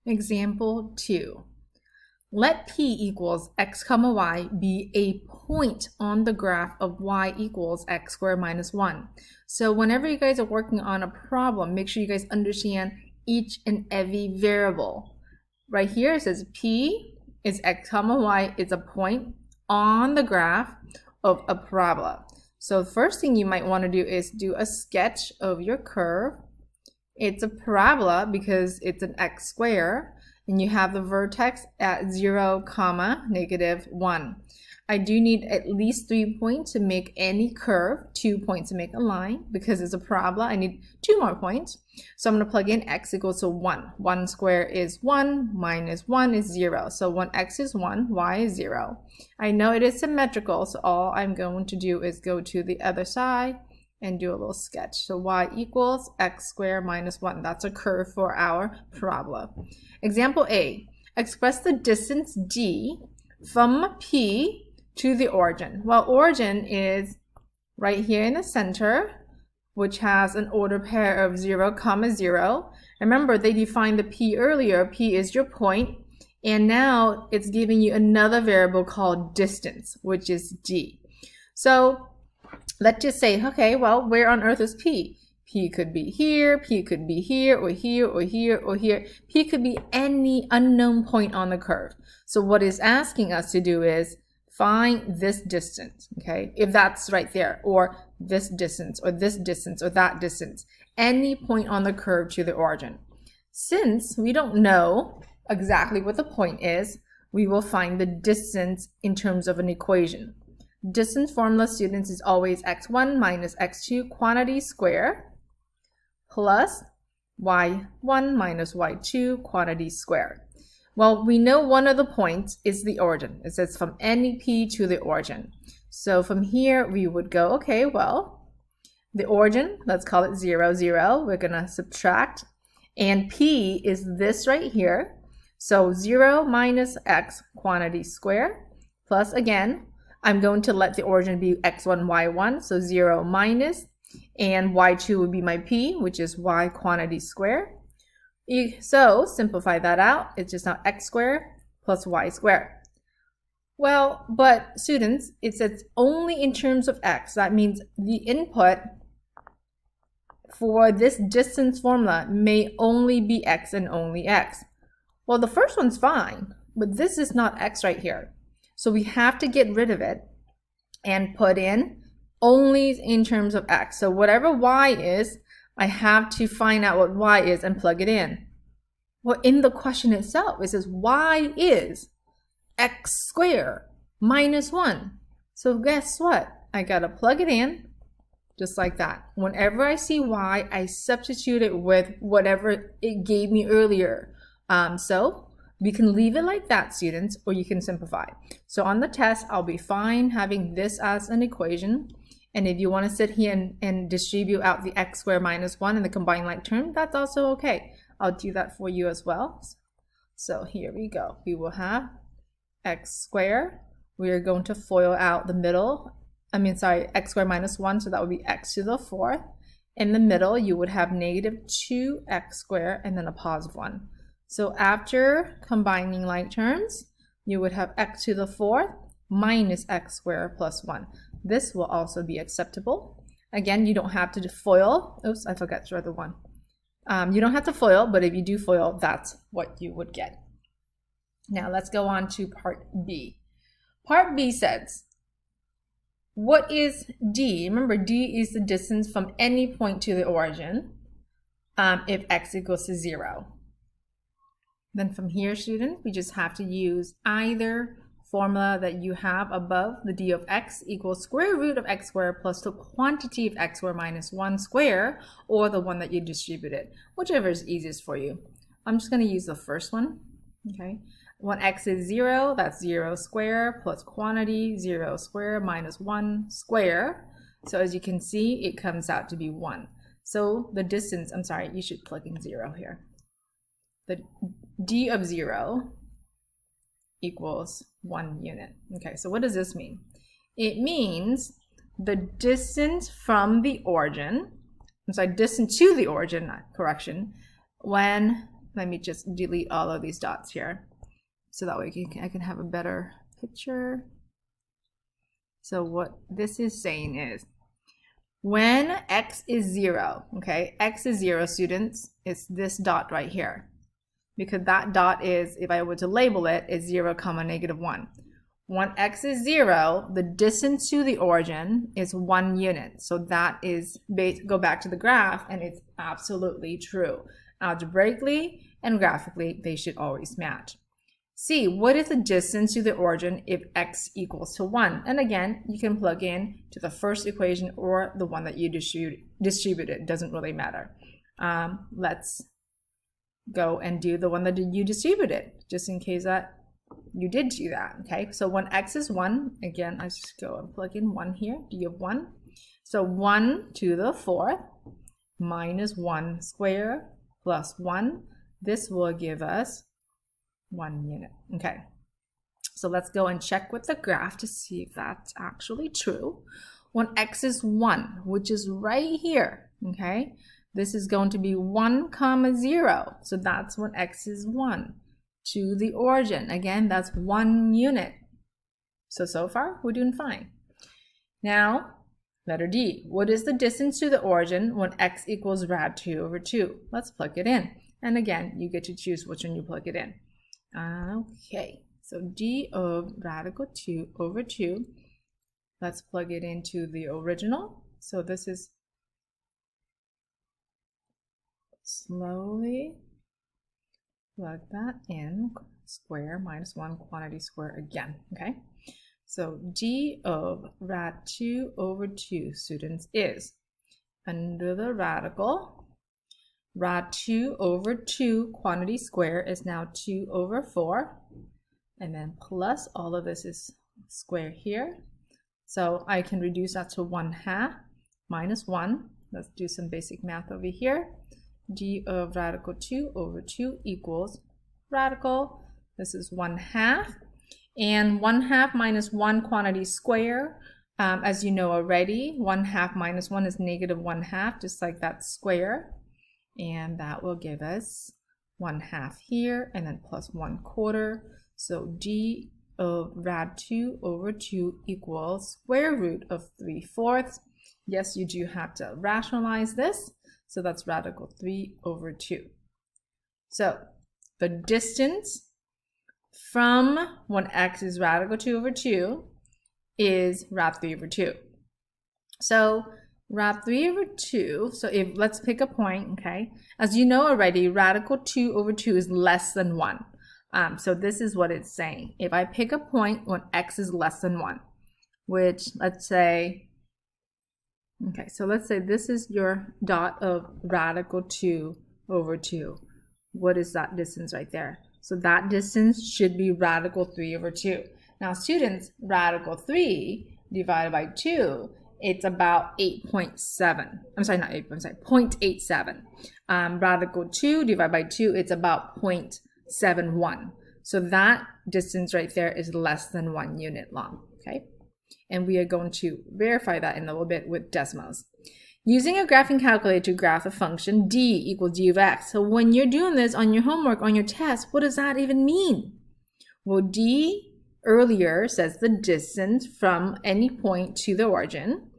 Example 2. Let p equals x comma y be a point on the graph of y equals x squared minus 1. So whenever you guys are working on a problem, make sure you guys understand each and every variable. Right here it says p is x comma y is a point on the graph of a parabola. So the first thing you might want to do is do a sketch of your curve. It's a parabola because it's an x square, and you have the vertex at 0, negative 1. I do need at least 3 points to make any curve, 2 points to make a line. Because it's a parabola, I need 2 more points. So I'm going to plug in x equals to 1. 1 squared is 1, minus 1 is 0. So when x is 1, y is 0. I know it is symmetrical, so all I'm going to do is go to the other side and do a little sketch. So y equals x squared minus 1. That's a curve for our parabola. Example A. Express the distance d from P to the origin. Well, origin is right here in the center, which has an order pair of 0, 0. Remember, they defined the P earlier. P is your point, and now it's giving you another variable called distance, which is d. So let's just say, okay, well, where on earth is P? P could be here, P could be here, or here, or here, or here. P could be any unknown point on the curve. So what it's asking us to do is find this distance, okay? If that's right there, or this distance, or this distance, or that distance, any point on the curve to the origin. Since we don't know exactly what the point is, we will find the distance in terms of an equation. Distance formula, students, is always x1 minus x2 quantity square plus y1 minus y2 quantity square. Well, we know one of the points is the origin. It says from any p to the origin. So from here, we would go, okay, well, the origin, let's call it 0, 0. We're going to subtract. And p is this right here. So 0 minus x quantity square plus, again, I'm going to let the origin be x1, y1. So 0 minus, and y2 would be my p, which is y quantity square. So simplify that out. It's just now x squared plus y squared. Well, but students, it says only in terms of x. That means the input for this distance formula may only be x and only x. Well, the first one's fine, but this is not x right here. So we have to get rid of it and put in only in terms of x. So whatever y is, I have to find out what y is and plug it in. Well, in the question itself, it says y is x squared minus 1. So guess what? I got to plug it in just like that. Whenever I see y, I substitute it with whatever it gave me earlier. So we can leave it like that, students, or you can simplify. So on the test, I'll be fine having this as an equation. And if you want to sit here and distribute out the x squared minus 1 in the combined like term, that's also okay. I'll do that for you as well. So here we go. We will have x squared. We are going to FOIL out the middle. X squared minus 1, so that would be x to the 4th. In the middle, you would have negative 2x squared and then a positive 1. So after combining like terms, you would have x to the 4th minus x squared plus 1. This will also be acceptable. Again, you don't have to FOIL. Oops, I forgot to write the 1. You don't have to FOIL, but if you do FOIL, that's what you would get. Now let's go on to part B. Part B says, what is D? Remember, D is the distance from any point to the origin if x equals to 0. Then from here, students, we just have to use either formula that you have above, the d of x equals square root of x squared plus the quantity of x squared minus 1 squared, or the one that you distributed, whichever is easiest for you. I'm just going to use the first one, okay? When x is 0, that's 0 squared plus quantity 0 squared minus 1 squared. So as you can see, it comes out to be 1. So the distance, I'm sorry, you should plug in 0 here. The d of 0 equals 1 unit. Okay, so what does this mean? It means the distance from the origin, distance to the origin, correction, when let me just delete all of these dots here, so that way I can have a better picture. So what this is saying is, when x is 0, okay, x is 0, students, it's this dot right here. Because that dot is, if I were to label it, is 0, -1. When x is 0, the distance to the origin is 1 unit. So that is, go back to the graph, and it's absolutely true. Algebraically and graphically, they should always match. C, what is the distance to the origin if x equals to 1? And again, you can plug in to the first equation or the one that you distributed. It doesn't really matter. Let's go and do the one that you distributed, just in case that you did do that. Okay, so when x is 1, again, I just go and plug in 1 here, d of 1. So 1 to the 4th minus 1 squared plus 1. This will give us 1 unit. Okay, so let's go and check with the graph to see if that's actually true. When x is 1, which is right here, okay, this is going to be 1, 0. So that's when x is 1 to the origin. Again, that's 1 unit. So far, we're doing fine. Now, letter D. What is the distance to the origin when x equals rad 2 over 2? Let's plug it in. And again, you get to choose which one you plug it in. Okay, so d of radical 2 over 2. Let's plug it into the original. So this is slowly plug that in, square minus 1 quantity square again, okay? So d of rad 2 over 2, students, is under the radical, rad 2 over 2 quantity square is now 2 over 4, and then plus all of this is square here. So I can reduce that to 1/2 minus 1. Let's do some basic math over here. d of radical 2 over 2 equals radical. This is 1/2. And 1/2 minus 1 quantity square, as you know already, 1/2 minus 1 is -1/2, just like that square. And that will give us 1/2 here, and then plus 1/4. So d of rad 2 over 2 equals square root of 3/4. Yes, you do have to rationalize this. So that's radical 3 over 2. So the distance from when x is radical 2 over 2 is rad 3 over 2. So rad 3 over 2, so if let's pick a point, okay? As you know already, radical 2 over 2 is less than 1. So this is what it's saying. If I pick a point when x is less than 1, which let's say, okay, so let's say this is your dot of radical 2 over 2. What is that distance right there? So that distance should be radical 3 over 2. Now students, radical 3 divided by 2, it's about 8.7. I'm sorry, not 8, I'm sorry, 0.87. Radical 2 divided by 2, it's about 0.71. So that distance right there is less than 1 unit long, okay? And we are going to verify that in a little bit with decimals. Using a graphing calculator to graph a function, d equals d of x. So when you're doing this on your homework, on your test, what does that even mean? Well, d earlier says the distance from any point to the origin.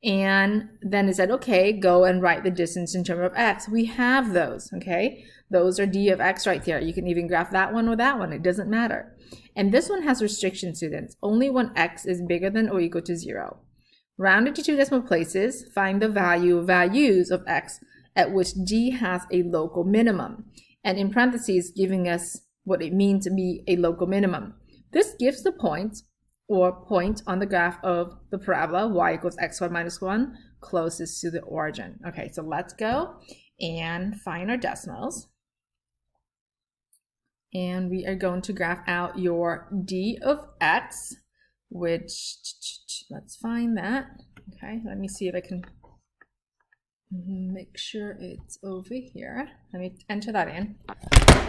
And then it said, okay, go and write the distance in terms of x. We have those, okay? Those are d of x right there. You can even graph that one or that one. It doesn't matter. And this one has restriction, students. Only when x is bigger than or equal to 0. Round it to 2 decimal places, find the values of x at which d has a local minimum. And in parentheses, giving us what it means to be a local minimum. This gives the point or point on the graph of the parabola y equals x squared minus 1 closest to the origin. Okay, so let's go and find our decimals. And we are going to graph out your d of x, which, let's find that. Okay, let me see if I can make sure it's over here. Let me enter that in.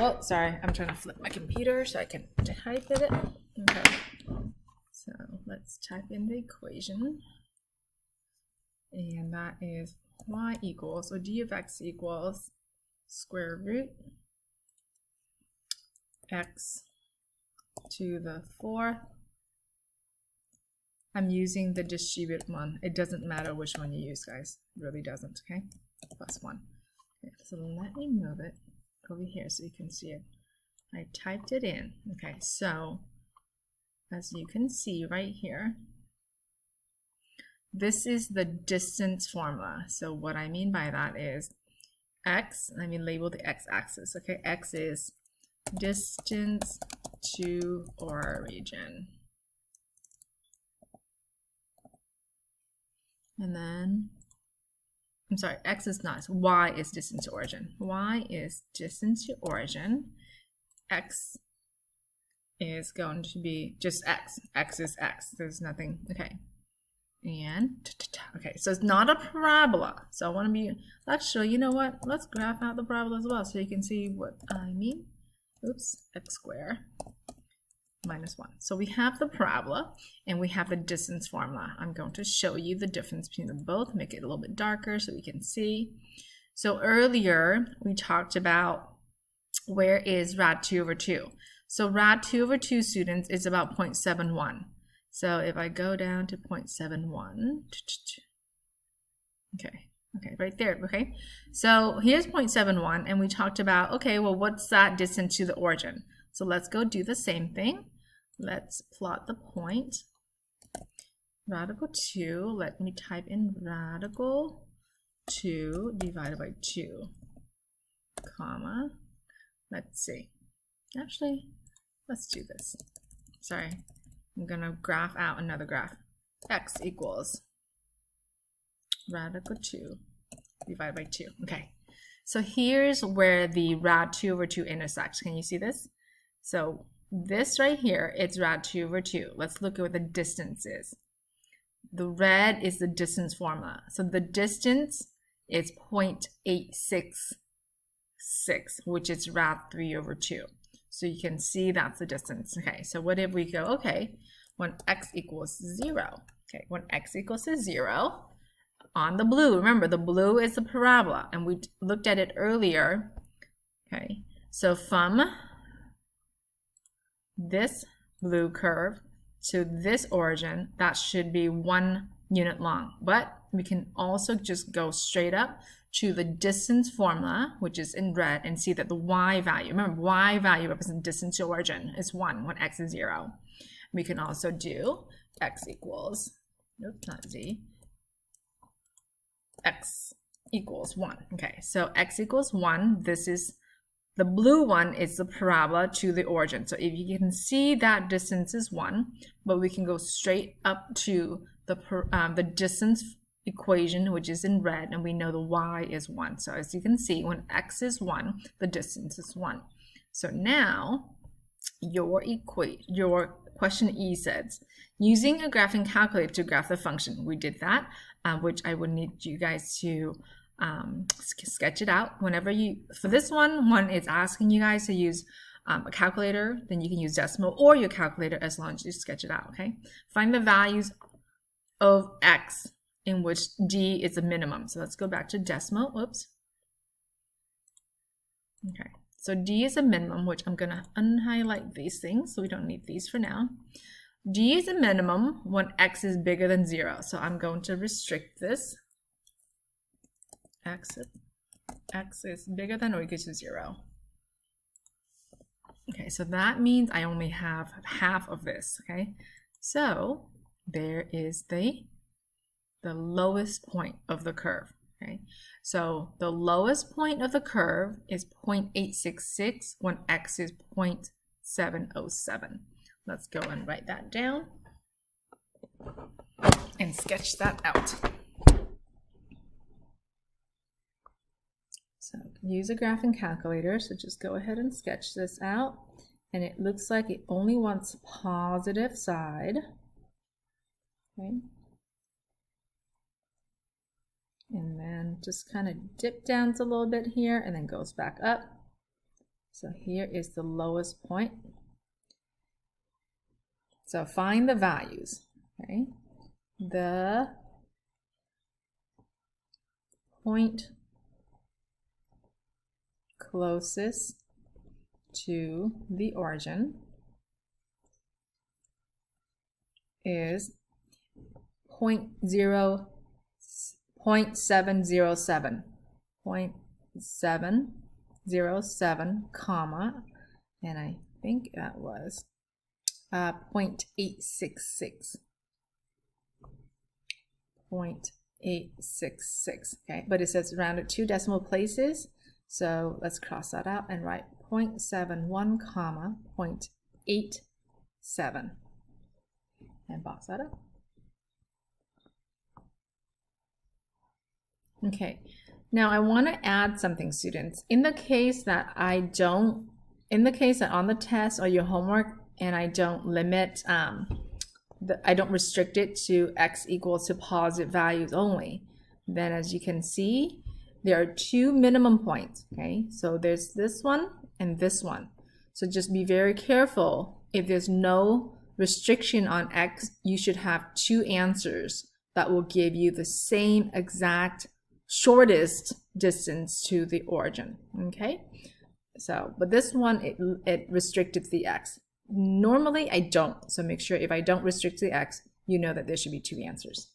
Oh, sorry, I'm trying to flip my computer so I can type it. Okay, so let's type in the equation. And that is y equals, so d of x equals square root x to the 4th. I'm using the distributed one. It doesn't matter which one you use, guys. It really doesn't, okay? Plus 1. Okay, so let me move it over here so you can see it. I typed it in. Okay, so as you can see right here, this is the distance formula. So what I mean by that is x, let me label the x-axis, okay? X is distance to origin. And then, I'm sorry, x is not, y is distance to origin. Y is distance to origin. X is going to be just x. X is x. There's nothing, okay. And, okay, so it's not a parabola. So I want to be, actually, you know what? Let's graph out the parabola as well so you can see what I mean. Oops, x squared minus 1. So we have the parabola and we have the distance formula. I'm going to show you the difference between them both, make it a little bit darker so we can see. So earlier we talked about where is rad 2 over 2. So rad 2 over 2, students, is about 0.71. So if I go down to 0.71, okay, right there, okay? So here's 0.71, and we talked about, okay, well, what's that distance to the origin? So let's go do the same thing. Let's plot the point. Radical 2, let me type in radical 2 divided by 2, comma, let's see. Actually, let's do this. Sorry, I'm gonna graph out another graph. X equals radical 2 divided by 2. Okay, so here's where the rad 2 over 2 intersects. Can you see this? So this right here, it's rad 2 over 2. Let's look at what the distance is. The red is the distance formula. So the distance is 0.866, which is rad 3 over 2. So you can see that's the distance. Okay, so what if we go, okay, when x equals 0. Okay, when x equals to 0, on the blue, remember the blue is the parabola, and we looked at it earlier. Okay, so from this blue curve to this origin, that should be 1 unit long. But we can also just go straight up to the distance formula, which is in red, and see that the y value, remember y value represents distance to origin, is 1 when x is 0. We can also do x equals, nope, not z, x equals 1. Okay, so x equals 1, this is the blue one, is the parabola to the origin. So if you can see that distance is 1, but we can go straight up to the distance equation, which is in red, and we know the y is 1. So as you can see, when x is 1, the distance is 1. So now your question E says, using a graphing calculator to graph the function. We did that, which I would need you guys to sketch it out. Whenever you, for this one is asking you guys to use a calculator, then you can use decimal or your calculator as long as you sketch it out, okay? Find the values of x in which d is a minimum. So let's go back to decimal, whoops. Okay, so d is a minimum, which I'm gonna unhighlight these things, so we don't need these for now. D is a minimum when x is bigger than 0. So I'm going to restrict this. X is bigger than or equal to 0. Okay, so that means I only have half of this, okay? So there is the lowest point of the curve, okay? So the lowest point of the curve is 0.866 when x is 0.707. Let's go and write that down and sketch that out. So use a graphing calculator, so just go ahead and sketch this out. And it looks like it only wants positive side. Okay. And then just kind of dip down a little bit here and then goes back up. So here is the lowest point. So find the values, okay? The point closest to the origin is 0.707, 0.707, comma, and I think that was 0.866. 0.866, okay, but it says rounded 2 decimal places, so let's cross that out and write 0.71, comma, 0.87, and box that up. Okay, now I want to add something, students. In the case that on the test or your homework, and I don't limit, I don't restrict it to x equals to positive values only, then as you can see, there are 2 minimum points, okay? So there's this one and this one. So just be very careful. If there's no restriction on x, you should have 2 answers that will give you the same exact shortest distance to the origin, okay? So, but this one, it restricted the x. Normally I don't, so make sure if I don't restrict the x, you know that there should be 2 answers.